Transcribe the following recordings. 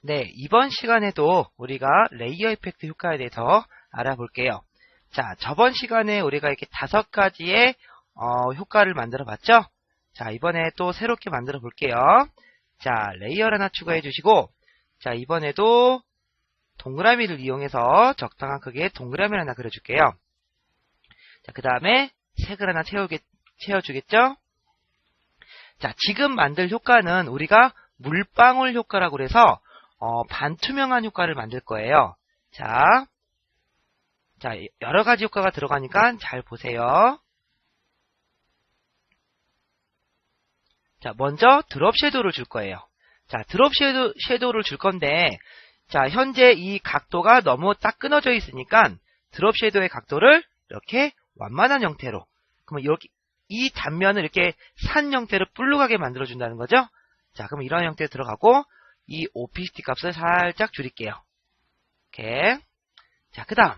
네, 이번 시간에도 우리가 레이어 이펙트 효과에 대해서 알아볼게요. 자, 저번 시간에 우리가 이렇게 5가지의 효과를 만들어 봤죠? 자, 이번에 또 새롭게 만들어 볼게요. 자, 레이어를 하나 추가해 주시고, 자, 이번에도 동그라미를 이용해서 적당한 크기의 동그라미를 하나 그려줄게요. 자, 그 다음에 색을 하나 채워주겠죠? 자, 지금 만들 효과는 우리가 물방울 효과라고 그래서 반투명한 효과를 만들 거예요. 자, 여러 가지 효과가 들어가니까 잘 보세요. 자, 먼저 드롭 섀도우를 줄 거예요. 자, 드롭 섀도우를 줄 건데, 자, 현재 이 각도가 너무 딱 끊어져 있으니까 드롭 섀도우의 각도를 이렇게 완만한 형태로, 그러면 이렇게 이 단면을 이렇게 산 형태로 볼록하게 만들어 준다는 거죠. 자, 그럼 이런 형태로 들어가고 이 오피시티 값을 살짝 줄일게요. 이렇게. 자, 그 다음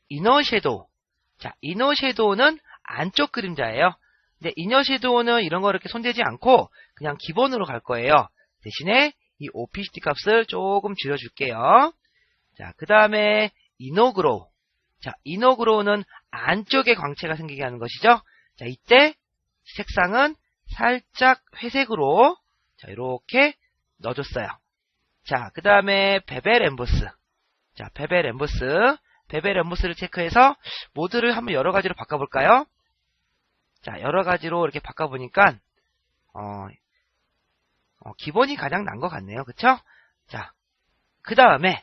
이너 섀도우. 자, 이너 섀도우는 안쪽 그림자예요. 근데 이너 섀도우는 이런 거 이렇게 손대지 않고 그냥 기본으로 갈 거예요. 대신에 이 오피시티 값을 조금 줄여줄게요. 자, 그 다음에 이너 그로우. 자, 이너 그로우는 안쪽에 광채가 생기게 하는 것이죠. 자, 이때 색상은 살짝 회색으로 자, 이렇게 넣어줬어요. 자, 그 다음에 베벨 엠보스. 자, 베벨 엠보스를 체크해서 모드를 한번 여러 가지로 바꿔볼까요? 자, 여러 가지로 이렇게 바꿔보니까 기본이 가장 난 것 같네요. 그쵸? 자, 그 다음에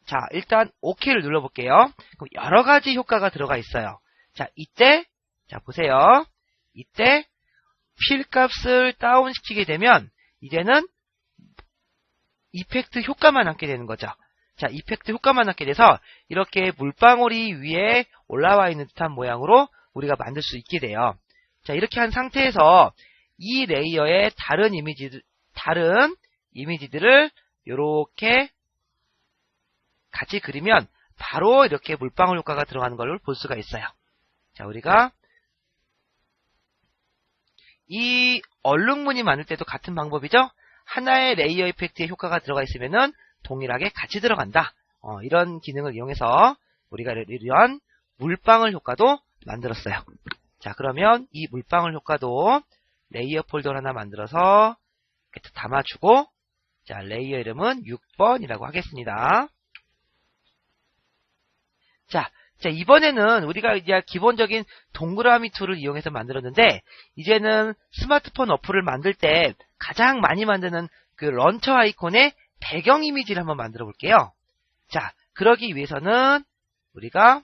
자, 일단 OK를 눌러볼게요. 그럼 여러 가지 효과가 들어가 있어요. 자, 이때 자, 보세요. 이때 필 값을 다운시키게 되면 이제는 이펙트 효과만 남게 되는 거죠. 자, 이펙트 효과만 남게 돼서 이렇게 물방울이 위에 올라와 있는 듯한 모양으로 우리가 만들 수 있게 돼요. 자, 이렇게 한 상태에서 이 레이어의 다른 이미지들을 이렇게 같이 그리면 바로 이렇게 물방울 효과가 들어가는 걸 볼 수가 있어요. 자, 우리가 이 얼룩무늬 만들 때도 같은 방법이죠. 하나의 레이어 이펙트의 효과가 들어가 있으면은 동일하게 같이 들어간다. 이런 기능을 이용해서 우리가 이런 물방울 효과도 만들었어요. 자, 그러면 이 물방울 효과도 레이어 폴더를 하나 만들어서 이렇게 담아주고, 자, 레이어 이름은 6번이라고 하겠습니다. 자, 이번에는 우리가 이제 기본적인 동그라미 툴을 이용해서 만들었는데, 이제는 스마트폰 어플을 만들 때 가장 많이 만드는 그 런처 아이콘의 배경 이미지를 한번 만들어 볼게요. 자, 그러기 위해서는 우리가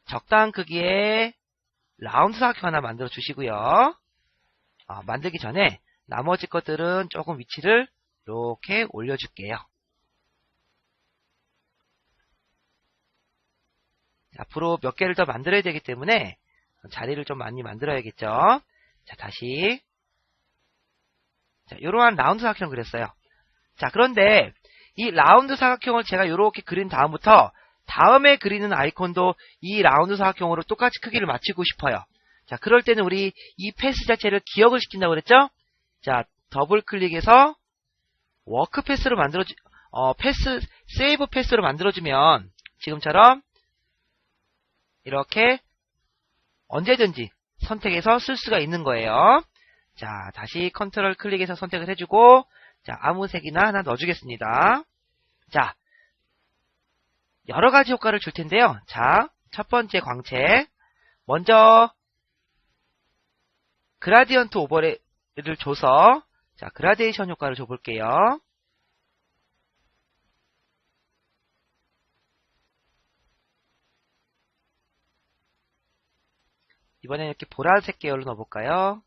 적당한 크기의 라운드 사각형 하나 만들어 주시고요. 만들기 전에 나머지 것들은 조금 위치를 이렇게 올려줄게요. 앞으로 몇 개를 더 만들어야 되기 때문에 자리를 좀 많이 만들어야겠죠. 자, 다시. 자, 이러한 라운드 사각형 그렸어요. 자, 그런데 이 라운드 사각형을 제가 이렇게 그린 다음부터 다음에 그리는 아이콘도 이 라운드 사각형으로 똑같이 크기를 맞추고 싶어요. 자, 그럴 때는 우리 이 패스 자체를 기억을 시킨다고 그랬죠? 자, 더블 클릭해서 워크 패스로 세이브 패스로 만들어주면 지금처럼 이렇게 언제든지 선택해서 쓸 수가 있는 거예요. 자, 다시 컨트롤 클릭해서 선택을 해주고, 자, 아무 색이나 하나 넣어주겠습니다. 자, 여러 가지 효과를 줄 텐데요. 자, 첫 번째 광채. 먼저, 그라디언트 오버레이를 줘서, 자, 그라데이션 효과를 줘볼게요. 이번엔 이렇게 보라색 계열로 넣어볼까요?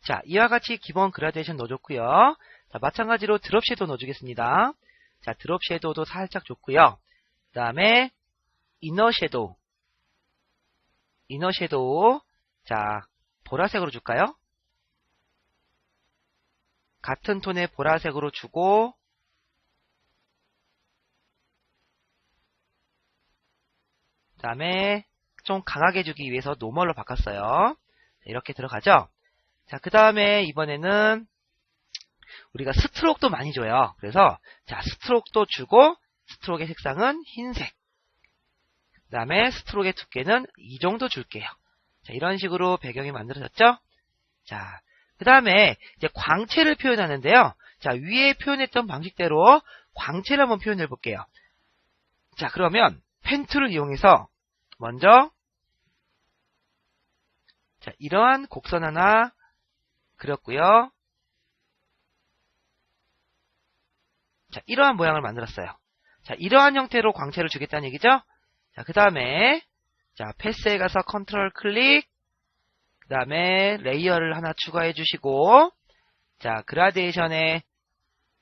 자, 이와 같이 기본 그라데이션 넣어줬고요. 자, 마찬가지로 드롭 섀도우 넣어주겠습니다. 자, 드롭 섀도우도 살짝 줬고요. 그 다음에 이너 섀도우. 자, 보라색으로 줄까요? 같은 톤의 보라색으로 주고, 그 다음에 좀 강하게 주기 위해서 노멀로 바꿨어요. 이렇게 들어가죠. 자, 그 다음에 이번에는 우리가 스트로크도 많이 줘요. 그래서 자, 스트로크도 주고 스트로크의 색상은 흰색. 그 다음에 스트로크의 두께는 이 정도 줄게요. 자, 이런 식으로 배경이 만들어졌죠? 자, 그 다음에 이제 광채를 표현하는데요. 자, 위에 표현했던 방식대로 광채를 한번 표현해 볼게요. 자, 그러면 펜 툴을 이용해서 먼저 자, 이러한 곡선 하나 그렸고요. 자, 이러한 모양을 만들었어요. 자, 이러한 형태로 광채를 주겠다는 얘기죠? 자, 그 다음에 자, 패스에 가서 컨트롤 클릭, 그 다음에 레이어를 하나 추가해 주시고, 자, 그라데이션의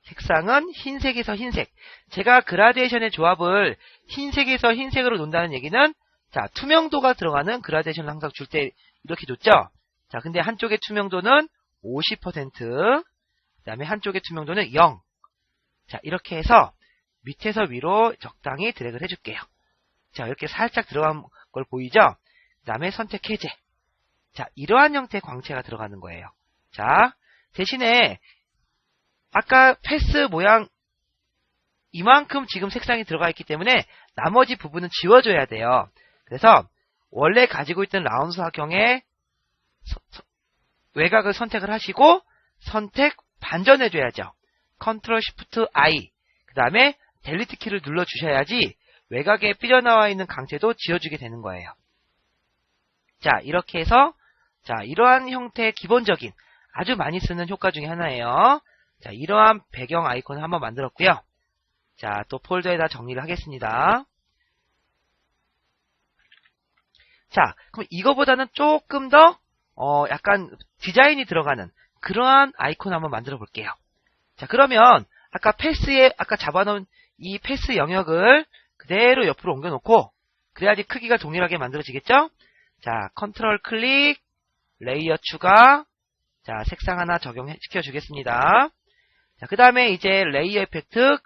색상은 흰색에서 흰색. 제가 그라데이션의 조합을 흰색에서 흰색으로 놓는다는 얘기는 자, 투명도가 들어가는 그라데이션을 항상 줄 때 이렇게 줬죠? 자, 근데 한쪽의 투명도는 50%, 그 다음에 한쪽의 투명도는 0. 자, 이렇게 해서 밑에서 위로 적당히 드래그를 해줄게요. 자, 이렇게 살짝 들어간 걸 보이죠? 그 다음에 선택 해제. 자, 이러한 형태의 광채가 들어가는 거예요. 자, 대신에 아까 패스 모양 이만큼 지금 색상이 들어가 있기 때문에 나머지 부분은 지워줘야 돼요. 그래서 원래 가지고 있던 라운드 사각형의 외곽을 선택을 하시고 선택 반전해줘야죠. 컨트롤 시프트 I, 그 다음에 델리트 키를 눌러주셔야지 외곽에 삐져나와 있는 강체도 지워주게 되는 거예요. 자, 이렇게 해서 자, 이러한 형태의 기본적인 아주 많이 쓰는 효과 중에 하나예요. 자, 이러한 배경 아이콘을 한번 만들었고요. 자, 또 폴더에다 정리를 하겠습니다. 자, 그럼 이거보다는 조금 더 약간 디자인이 들어가는 그러한 아이콘 한번 만들어 볼게요. 자, 그러면 아까 패스에 아까 잡아놓은 이 패스 영역을 그대로 옆으로 옮겨놓고 그래야지 크기가 동일하게 만들어지겠죠? 자, 컨트롤 클릭, 레이어 추가, 자, 색상 하나 적용시켜 주겠습니다. 자, 그 다음에 이제 레이어 이펙트.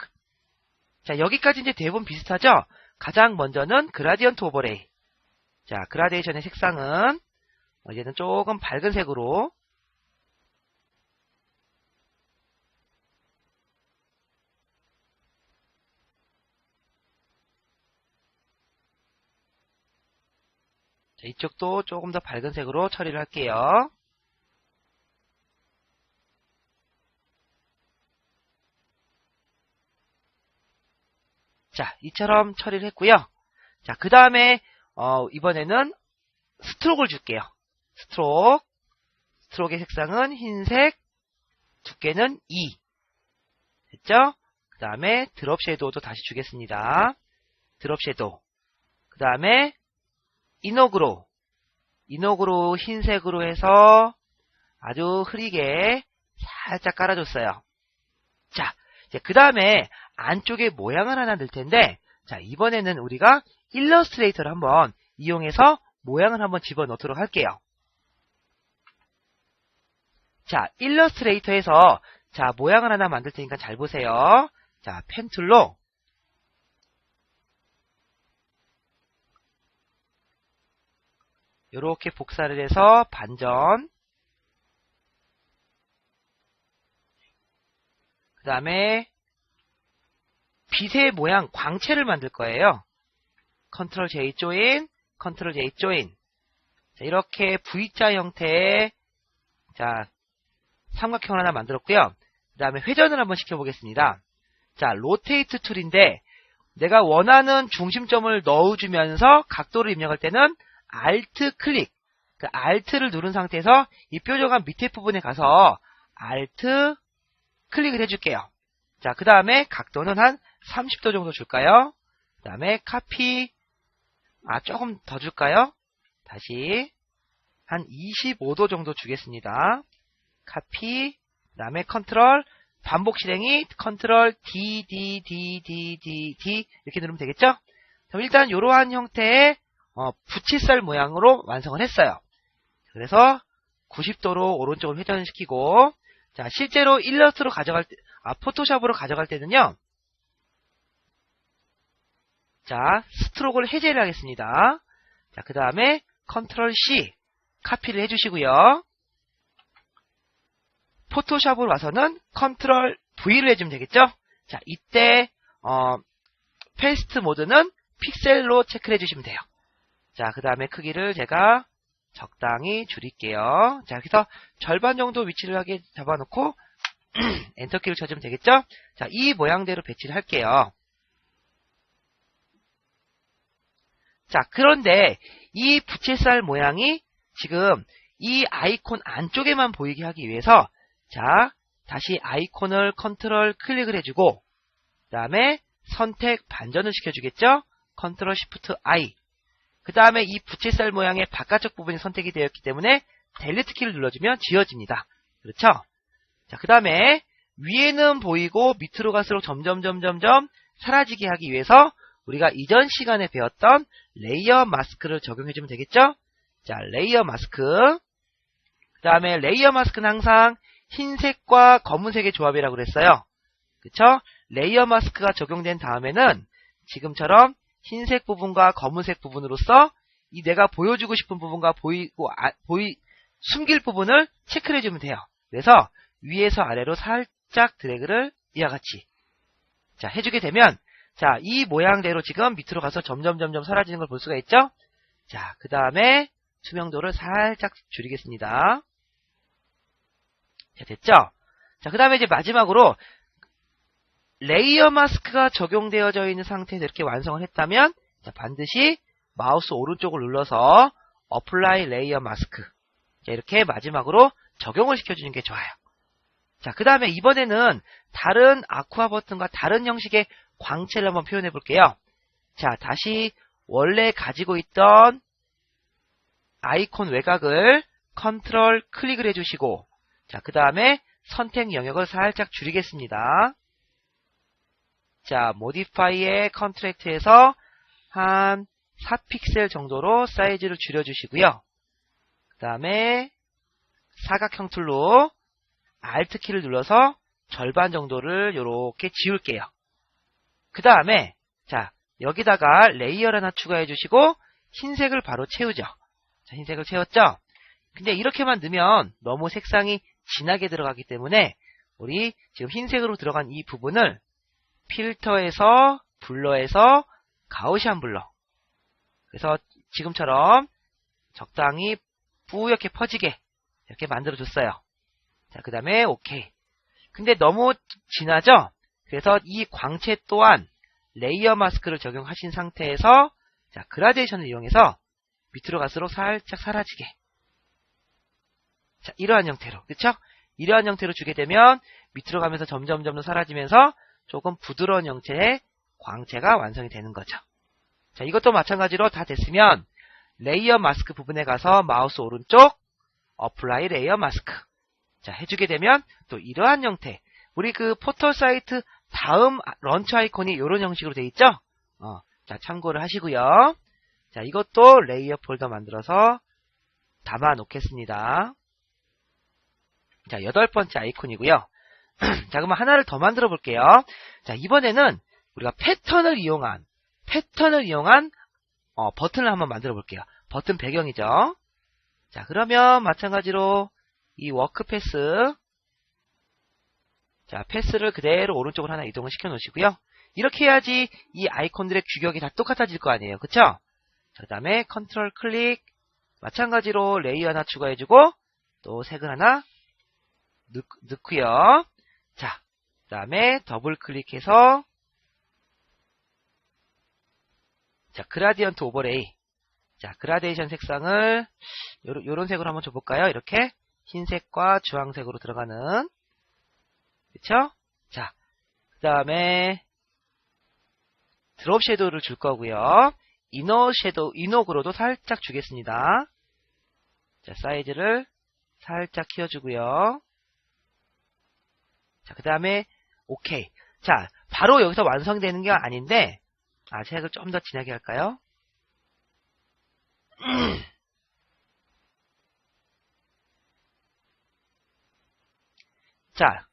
자, 여기까지 이제 대부분 비슷하죠? 가장 먼저는 그라디언트 오버레이. 자, 그라데이션의 색상은 이제는 조금 밝은 색으로 자, 이쪽도 조금 더 밝은 색으로 처리를 할게요. 자, 이처럼 처리를 했고요. 자, 그 다음에 이번에는 스트로크를 줄게요. 스트로크의 색상은 흰색, 두께는 2. 됐죠? 그 다음에 드롭 섀도우도 다시 주겠습니다. 드롭 섀도우. 그 다음에 이너그로우 흰색으로 해서 아주 흐리게 살짝 깔아줬어요. 자, 이제 그 다음에 안쪽에 모양을 하나 넣을 텐데, 자, 이번에는 우리가 일러스트레이터를 한번 이용해서 모양을 한번 집어넣도록 할게요. 자, 일러스트레이터에서 자, 모양을 하나 만들 테니까 잘 보세요. 자, 펜 툴로 이렇게 복사를 해서 반전, 그 다음에 빛의 모양, 광채를 만들 거예요. 컨트롤 J 조인, 컨트롤 J 조인. 자, 이렇게 V자 형태의 자, 삼각형을 하나 만들었고요. 그 다음에 회전을 한번 시켜보겠습니다. 자, 로테이트 툴인데 내가 원하는 중심점을 넣어주면서 각도를 입력할 때는 Alt 클릭, 그 Alt를 누른 상태에서 이 뾰족한 밑에 부분에 가서 Alt 클릭을 해줄게요. 자, 그 다음에 각도는 한 30도 정도 줄까요? 그 다음에 카피, 조금 더 줄까요? 다시 한 25도 정도 주겠습니다. 카피, 그 다음에 컨트롤, 반복 실행이 컨트롤 D, D, D, D, D, D 이렇게 누르면 되겠죠? 그럼 일단 이러한 형태의 부치살 모양으로 완성을 했어요. 그래서 90도로 오른쪽으로 회전을 시키고, 자, 실제로 일러스트로 가져갈 때, 포토샵으로 가져갈 때는요, 자, 스트로크를 해제를 하겠습니다. 자, 그 다음에 컨트롤 C 카피를 해주시고요. 포토샵으로 와서는 컨트롤 V를 해주면 되겠죠? 자, 이때 페이스트 모드는 픽셀로 체크를 해주시면 돼요. 자, 그 다음에 크기를 제가 적당히 줄일게요. 자, 그래서 절반 정도 위치를 하게 잡아놓고 엔터키를 쳐주면 되겠죠? 자, 이 모양대로 배치를 할게요. 자, 그런데 이 부채살 모양이 지금 이 아이콘 안쪽에만 보이게 하기 위해서 자, 다시 아이콘을 컨트롤 클릭을 해주고 그 다음에 선택 반전을 시켜주겠죠? 컨트롤 시프트 I 그 다음에 이 부채살 모양의 바깥쪽 부분이 선택이 되었기 때문에 델리트 키를 눌러주면 지워집니다. 그렇죠? 자, 그 다음에 위에는 보이고 밑으로 갈수록 점점 사라지게 하기 위해서 우리가 이전 시간에 배웠던 레이어 마스크를 적용해주면 되겠죠? 자, 레이어 마스크 그 다음에 레이어 마스크는 항상 흰색과 검은색의 조합이라고 그랬어요. 그쵸? 레이어 마스크가 적용된 다음에는 지금처럼 흰색 부분과 검은색 부분으로서 이 내가 보여주고 싶은 부분과 숨길 부분을 체크를 해주면 돼요. 그래서 위에서 아래로 살짝 드래그를 이와 같이 자 해주게 되면 자 이 모양대로 지금 밑으로 가서 점점 사라지는 걸 볼 수가 있죠. 자 그 다음에 투명도를 살짝 줄이겠습니다. 자 됐죠? 자 그 다음에 이제 마지막으로 레이어 마스크가 적용되어져 있는 상태에서 이렇게 완성을 했다면 자, 반드시 마우스 오른쪽을 눌러서 어플라이 레이어 마스크 자, 이렇게 마지막으로 적용을 시켜주는 게 좋아요. 자, 그 다음에 이번에는 다른 아쿠아 버튼과 다른 형식의 광채를 한번 표현해 볼게요. 자, 다시 원래 가지고 있던 아이콘 외곽을 컨트롤 클릭을 해주시고 자, 그 다음에 선택 영역을 살짝 줄이겠습니다. 자, 모디파이의 컨트랙트에서 한 4픽셀 정도로 사이즈를 줄여주시고요. 그 다음에 사각형 툴로 Alt 키를 눌러서 절반 정도를 이렇게 지울게요. 그 다음에 자 여기다가 레이어를 하나 추가해 주시고 흰색을 바로 채우죠. 자, 흰색을 채웠죠? 근데 이렇게만 넣으면 너무 색상이 진하게 들어가기 때문에 우리 지금 흰색으로 들어간 이 부분을 필터에서 블러에서 가우시안 블러 그래서 지금처럼 적당히 뿌옇게 퍼지게 이렇게 만들어 줬어요. 자, 그 다음에 오케이. 근데 너무 진하죠? 그래서 이 광채 또한 레이어 마스크를 적용하신 상태에서 자, 그라데이션을 이용해서 밑으로 갈수록 살짝 사라지게 자, 이러한 형태로 그쵸? 이러한 형태로 주게 되면 밑으로 가면서 점점 사라지면서 조금 부드러운 형태의 광채가 완성이 되는 거죠. 자, 이것도 마찬가지로 다 됐으면 레이어 마스크 부분에 가서 마우스 오른쪽 어플라이 레이어 마스크 자, 해주게 되면 또 이러한 형태 우리 그 포털 사이트 다음 런처 아이콘이 이런 형식으로 되어 있죠? 자, 참고를 하시고요. 자, 이것도 레이어 폴더 만들어서 담아 놓겠습니다. 자, 8번째 아이콘이고요. 자, 그러면 하나를 더 만들어 볼게요. 자, 이번에는 우리가 패턴을 이용한 버튼을 한번 만들어 볼게요. 버튼 배경이죠. 자, 그러면 마찬가지로 이 워크 패스 자, 패스를 그대로 오른쪽으로 하나 이동을 시켜 놓으시고요. 이렇게 해야지 이 아이콘들의 규격이 다 똑같아질 거 아니에요. 그쵸? 자, 그 다음에 컨트롤 클릭 마찬가지로 레이어 하나 추가해주고 또 색을 하나 넣고요. 자, 그 다음에 더블 클릭해서 자, 그라디언트 오버레이 자, 그라데이션 색상을 요런 색으로 한번 줘볼까요? 이렇게 흰색과 주황색으로 들어가는 그쵸? 자, 그 다음에 드롭 섀도우를 줄 거고요. 이너 그로도 살짝 주겠습니다. 자, 사이즈를 살짝 키워주고요. 자, 그 다음에 오케이. 자, 바로 여기서 완성되는 게 아닌데 색을 좀 더 진하게 할까요? 자,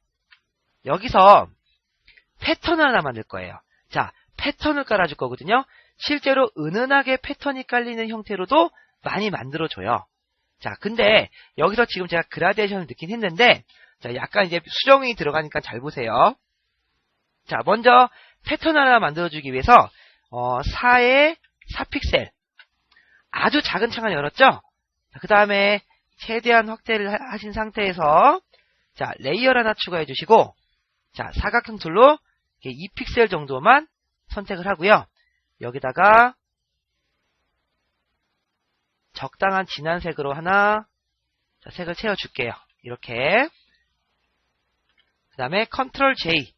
여기서 패턴을 하나 만들 거예요. 자, 패턴을 깔아줄 거거든요. 실제로 은은하게 패턴이 깔리는 형태로도 많이 만들어줘요. 자, 근데 여기서 지금 제가 그라데이션을 넣긴 했는데, 자, 약간 이제 수정이 들어가니까 잘 보세요. 자, 먼저 패턴 하나 만들어주기 위해서 4에 4픽셀 아주 작은 창을 열었죠? 그 다음에 최대한 확대를 하신 상태에서 자, 레이어를 하나 추가해 주시고, 자, 사각형 툴로 2픽셀 정도만 선택을 하고요. 여기다가 적당한 진한 색으로 하나, 자, 색을 채워줄게요. 이렇게. 그 다음에 컨트롤 J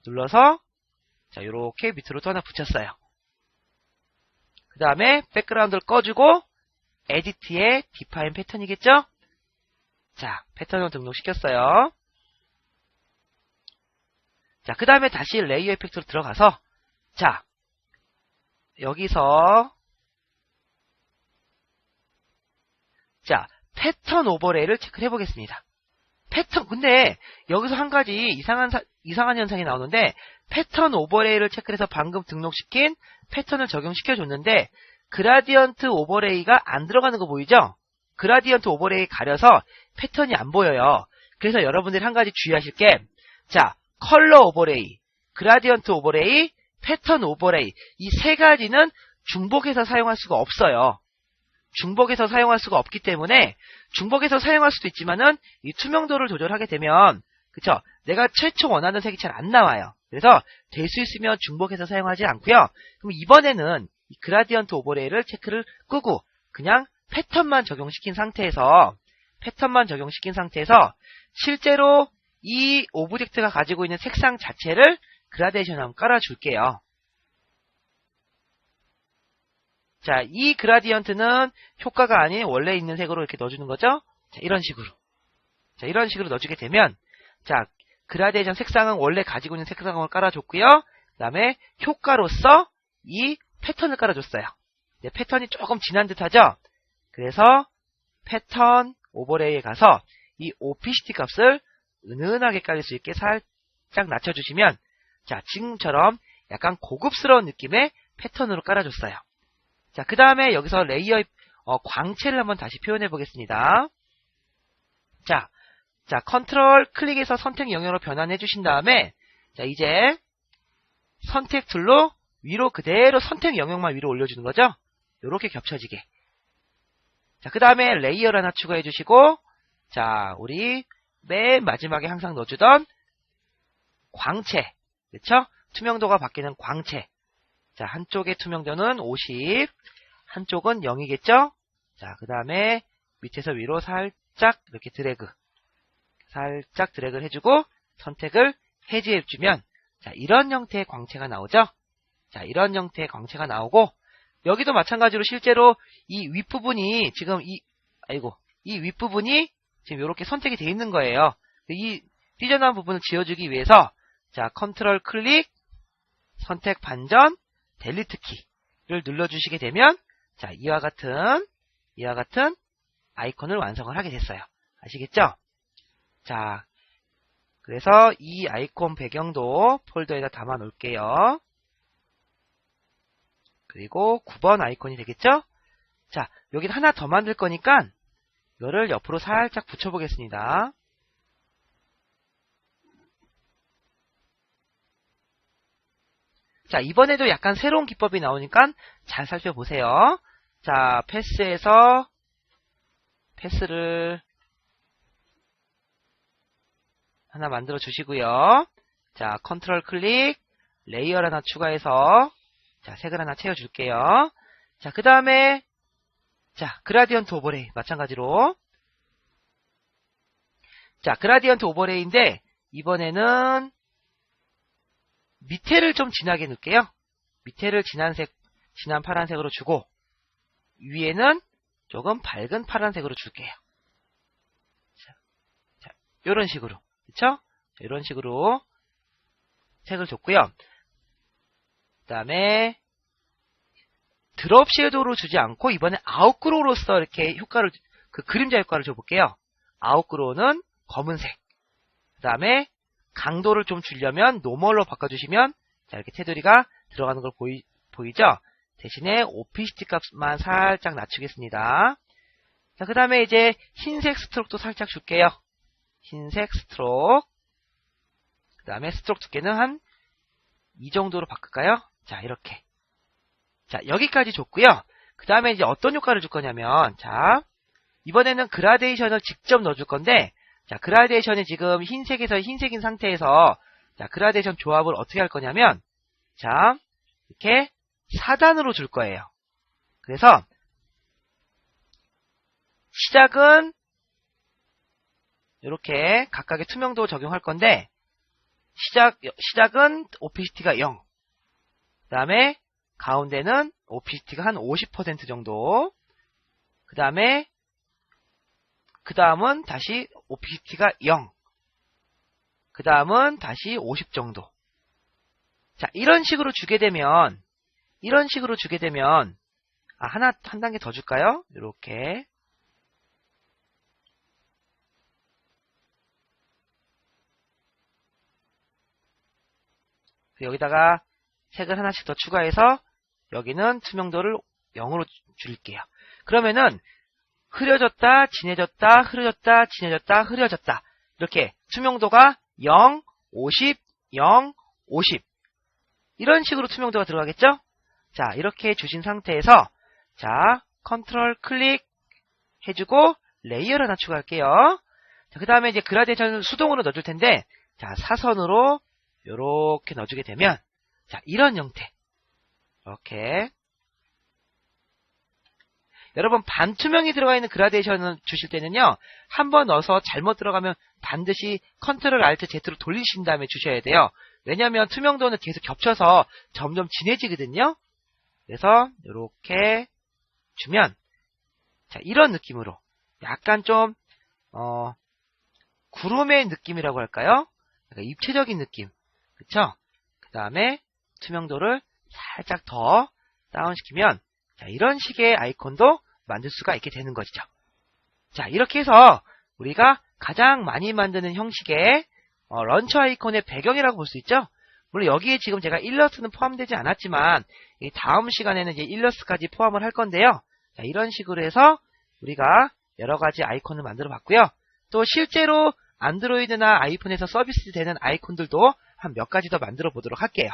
눌러서 자, 요렇게 밑으로 또 하나 붙였어요. 그 다음에 백그라운드를 꺼주고 에디트에 디파인 패턴이겠죠? 자, 패턴을 등록시켰어요. 자, 그 다음에 다시 레이어 이펙트로 들어가서 자, 여기서 자, 패턴 오버레이를 체크를 해보겠습니다. 패턴, 근데 여기서 한 가지 이상한 현상이 나오는데, 패턴 오버레이를 체크해서 방금 등록시킨 패턴을 적용시켜줬는데 그라디언트 오버레이가 안 들어가는 거 보이죠? 그라디언트 오버레이 가려서 패턴이 안 보여요. 그래서 여러분들이 한 가지 주의하실 게, 자, 컬러 오버레이, 그라디언트 오버레이, 패턴 오버레이, 이 세 가지는 중복해서 사용할 수가 없어요. 중복해서 사용할 수가 없기 때문에 중복해서 사용할 수도 있지만은 이 투명도를 조절하게 되면, 그쵸? 내가 최초 원하는 색이 잘 안 나와요. 그래서 될 수 있으면 중복해서 사용하지 않고요. 그럼 이번에는 이 그라디언트 오버레이를 체크를 끄고 그냥 패턴만 적용시킨 상태에서 실제로 이 오브젝트가 가지고 있는 색상 자체를 그라데이션 한번 깔아줄게요. 자, 이 그라디언트는 효과가 아닌 원래 있는 색으로 이렇게 넣어주는 거죠. 자, 이런 식으로. 자, 이런 식으로 넣어주게 되면, 자, 그라데이션 색상은 원래 가지고 있는 색상을 깔아줬고요. 그 다음에 효과로서 이 패턴을 깔아줬어요. 네, 패턴이 조금 진한 듯 하죠? 그래서 패턴 오버레이에 가서 이 오피시티 값을 은은하게 깔릴 수 있게 살짝 낮춰주시면, 자, 지금처럼 약간 고급스러운 느낌의 패턴으로 깔아줬어요. 자, 그 다음에 여기서 레이어, 광채를 한번 다시 표현해 보겠습니다. 자, 컨트롤 클릭해서 선택 영역으로 변환해 주신 다음에, 자, 이제 선택 툴로 위로 그대로 선택 영역만 위로 올려주는 거죠? 요렇게 겹쳐지게. 자, 그 다음에 레이어를 하나 추가해 주시고, 자, 우리 맨 마지막에 항상 넣어주던 광채. 그쵸? 투명도가 바뀌는 광채. 자, 한쪽의 투명도는 50, 한쪽은 0이겠죠? 자, 그 다음에 밑에서 위로 살짝 이렇게 살짝 드래그를 해주고 선택을 해제해주면, 자, 이런 형태의 광채가 나오죠? 자, 이런 형태의 광채가 나오고, 여기도 마찬가지로 실제로 이 윗부분이 지금 이 윗부분이 지금 이렇게 선택이 되어 있는 거예요. 이 삐져나온 부분을 지워주기 위해서, 자, 컨트롤 클릭, 선택 반전, 델리트 키를 눌러주시게 되면, 자, 이와 같은 아이콘을 완성을 하게 됐어요. 아시겠죠? 자, 그래서 이 아이콘 배경도 폴더에다 담아 놓을게요. 그리고 9번 아이콘이 되겠죠? 자, 여기 하나 더 만들 거니까 이거를 옆으로 살짝 붙여보겠습니다. 자, 이번에도 약간 새로운 기법이 나오니까 잘 살펴보세요. 자, 패스를 하나 만들어 주시고요. 자, 컨트롤 클릭, 레이어를 하나 추가해서, 자, 색을 하나 채워줄게요. 자, 그 다음에, 자, 그라디언트 오버레이, 마찬가지로. 자, 그라디언트 오버레이인데, 이번에는, 밑에를 좀 진하게 넣을게요. 밑에를 진한 파란색으로 주고, 위에는 조금 밝은 파란색으로 줄게요. 자, 요런 식으로. 그쵸? 자, 이런 식으로 색을 줬고요. 그 다음에 드롭 섀도우로 주지 않고 이번에 아웃그로우로서 이렇게 효과를, 그림자 효과를 줘볼게요. 아웃그로우는 검은색. 그 다음에 강도를 좀 주려면 노멀로 바꿔주시면, 자, 이렇게 테두리가 들어가는 걸 보이죠? 대신에 오피시티 값만 살짝 낮추겠습니다. 자, 그 다음에 이제 흰색 스트로크도 살짝 줄게요. 흰색 스트로크. 그 다음에 스트로크 두께는 한 이 정도로 바꿀까요? 자, 이렇게. 자, 여기까지 줬고요. 그 다음에 이제 어떤 효과를 줄 거냐면, 자, 이번에는 그라데이션을 직접 넣어줄 건데, 자, 그라데이션이 지금 흰색에서 흰색인 상태에서, 자, 그라데이션 조합을 어떻게 할 거냐면, 자, 이렇게 4단으로 줄 거예요. 그래서, 시작은, 이렇게 각각의 투명도 적용할 건데, 시작은 오피시티가 0. 그 다음에, 가운데는 오피시티가 한 50% 정도. 그 다음은 다시 오피시티가 0. 그 다음은 다시 50 정도. 자, 이런 식으로 주게 되면, 한 단계 더 줄까요? 이렇게. 여기다가 색을 하나씩 더 추가해서 여기는 투명도를 0으로 줄일게요. 그러면은 흐려졌다, 진해졌다, 흐려졌다, 진해졌다, 흐려졌다. 이렇게 투명도가 0, 50, 0, 50. 이런 식으로 투명도가 들어가겠죠? 자, 이렇게 주신 상태에서 자, 컨트롤 클릭 해주고 레이어를 하나 추가할게요. 그 다음에 이제 그라데이션을 수동으로 넣어줄 텐데, 자, 사선으로 요렇게 넣어주게 되면, 자, 이런 형태. 이렇게. 여러분, 반투명이 들어가 있는 그라데이션을 주실 때는요, 한번 넣어서 잘못 들어가면 반드시 컨트롤 알트 Z로 돌리신 다음에 주셔야 돼요. 왜냐면 투명도는 계속 겹쳐서 점점 진해지거든요. 그래서 이렇게 주면, 자, 이런 느낌으로 약간 좀 구름의 느낌이라고 할까요? 약간 입체적인 느낌. 그쵸? 그 다음에 투명도를 살짝 더 다운시키면, 자, 이런 식의 아이콘도 만들 수가 있게 되는 것이죠. 자, 이렇게 해서 우리가 가장 많이 만드는 형식의 런처 아이콘의 배경이라고 볼 수 있죠. 물론 여기에 지금 제가 일러스트는 포함되지 않았지만 다음 시간에는 이제 일러스트까지 포함을 할 건데요. 자, 이런 식으로 해서 우리가 여러 가지 아이콘을 만들어 봤고요. 또 실제로 안드로이드나 아이폰에서 서비스 되는 아이콘들도 한 몇 가지 더 만들어 보도록 할게요.